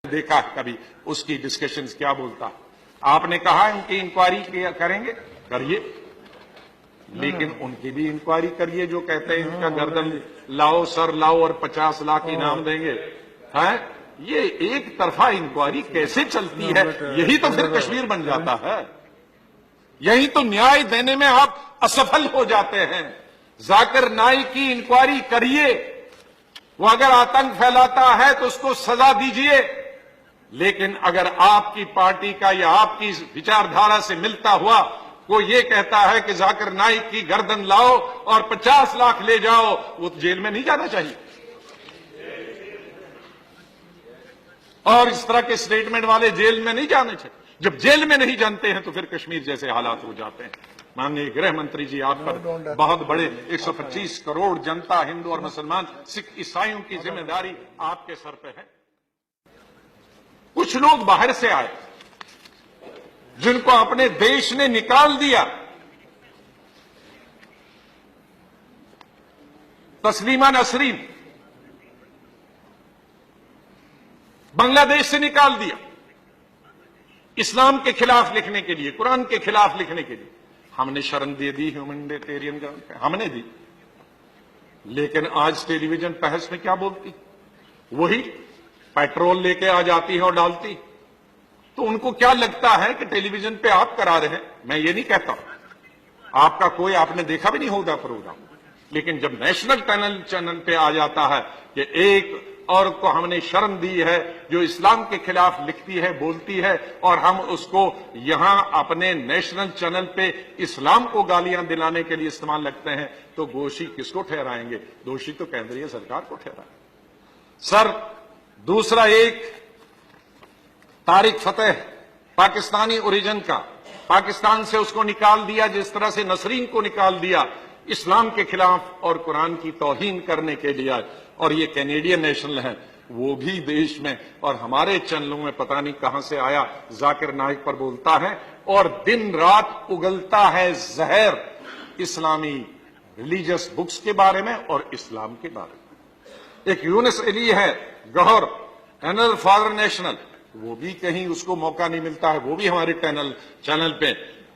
देखा कभी उसकी डिस्कशंस क्या बोलता। आपने कहा उनकी इंक्वायरी करेंगे, करिए, लेकिन उनकी भी इंक्वायरी करिए जो कहते हैं इनका गर्दन लाओ, सर लाओ और 50 लाख इनाम देंगे। है ये एक तरफा इंक्वायरी कैसे चलती है? यही तो फिर कश्मीर बन जाता है, यही तो न्याय देने में आप असफल हो जाते हैं। जाकिर नाइक की इंक्वायरी करिए, वो अगर आतंक फैलाता है तो उसको सजा दीजिए, लेकिन अगर आपकी पार्टी का या आपकी विचारधारा से मिलता हुआ वो ये कहता है कि जाकिर नाइक की गर्दन लाओ और 50 लाख ले जाओ, वो तो जेल में नहीं जाना चाहिए। और इस तरह के स्टेटमेंट वाले जेल में नहीं जाने चाहिए। जब जेल में नहीं जानते हैं तो फिर कश्मीर जैसे हालात हो जाते हैं। माननीय गृह मंत्री जी, आप पर बहुत बड़े 125 करोड़ जनता, हिंदू और मुसलमान, सिख, ईसाइयों की जिम्मेदारी आपके सर पे है। कुछ लोग बाहर से आए जिनको अपने देश ने निकाल दिया। तस्लीमा नसरीन बांग्लादेश से निकाल दिया इस्लाम के खिलाफ लिखने के लिए, कुरान के खिलाफ लिखने के लिए। हमने शरण दे दी ह्यूमैनिटेरियन ग्राउंड पे, हमने दी, लेकिन आज टेलीविजन बहस में क्या बोलती? वही पेट्रोल लेके आ जाती है और डालती। तो उनको क्या लगता है कि टेलीविजन पे आप करा रहे हैं? मैं ये नहीं कहता, आपका कोई, आपने देखा भी नहीं होगा प्रोग्राम, लेकिन जब नेशनल चैनल पे आ जाता है कि एक और को हमने शरण दी है जो इस्लाम के खिलाफ लिखती है, बोलती है, और हम उसको यहां अपने नेशनल चैनल पे इस्लाम को गालियां दिलाने के लिए इस्तेमाल लगते हैं, तो दोषी किसको ठहराएंगे? दोषी तो केंद्रीय सरकार को ठहराएंगे। सर, दूसरा, एक तारिक फतेह पाकिस्तानी ओरिजिन का, पाकिस्तान से उसको निकाल दिया जिस तरह से नसरीन को निकाल दिया इस्लाम के खिलाफ और कुरान की तौहीन करने के लिए। और ये कैनेडियन नेशनल है, वो भी देश में और हमारे चैनलों में पता नहीं कहां से आया, जाकिर नाइक पर बोलता है और दिन रात उगलता है जहर इस्लामी रिलीजियस बुक्स के बारे में और इस्लाम के बारे में। एक यूनुस अली है गौहर, एनल फादर नेशनल, वो भी कहीं उसको मौका नहीं मिलता है, वो भी हमारे चैनल पे।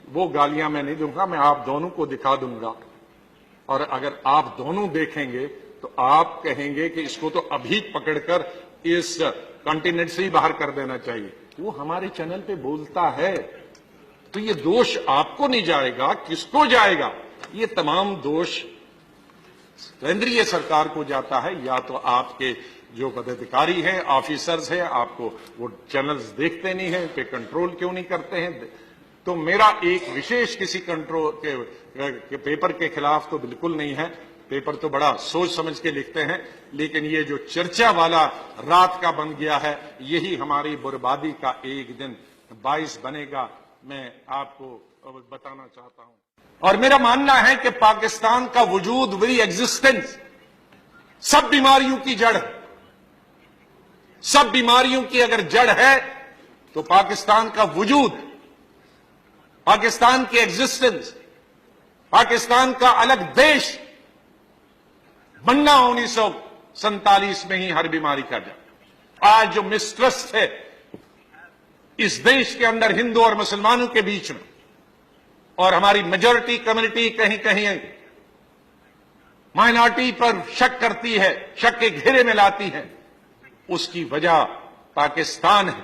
वो गालियां मैं नहीं दूंगा, मैं आप दोनों को दिखा दूंगा, और अगर आप दोनों देखेंगे तो आप कहेंगे कि इसको तो अभी पकड़कर इस कॉन्टिनेंट से ही बाहर कर देना चाहिए। वो हमारे चैनल पे बोलता है, तो ये दोष आपको नहीं जाएगा, किसको जाएगा? ये तमाम दोष केंद्रीय सरकार को जाता है, या तो आपके जो पदाधिकारी हैं, ऑफिसर्स हैं, आपको वो चैनल्स देखते नहीं हैं, पे कंट्रोल क्यों नहीं करते हैं? तो मेरा एक विशेष किसी कंट्रोल के पेपर के खिलाफ तो बिल्कुल नहीं है। पेपर तो बड़ा सोच समझ के लिखते हैं, लेकिन ये जो चर्चा वाला रात का बन गया है, यही हमारी बर्बादी का एक दिन बाइस बनेगा, मैं आपको बताना चाहता हूं। और मेरा मानना है कि पाकिस्तान का वजूद, वेरी एग्जिस्टेंस, सब बीमारियों की जड़ है। सब बीमारियों की अगर जड़ है तो पाकिस्तान का वजूद, पाकिस्तान की एग्जिस्टेंस, पाकिस्तान का अलग देश बनना 1947 में ही हर बीमारी का जड़। आज जो मिसट्रस्ट है इस देश के अंदर हिंदू और मुसलमानों के बीच में, और हमारी मेजॉरिटी कम्युनिटी कहीं कहीं माइनॉरिटी पर शक करती है, शक के घेरे में लाती है, उसकी वजह पाकिस्तान है।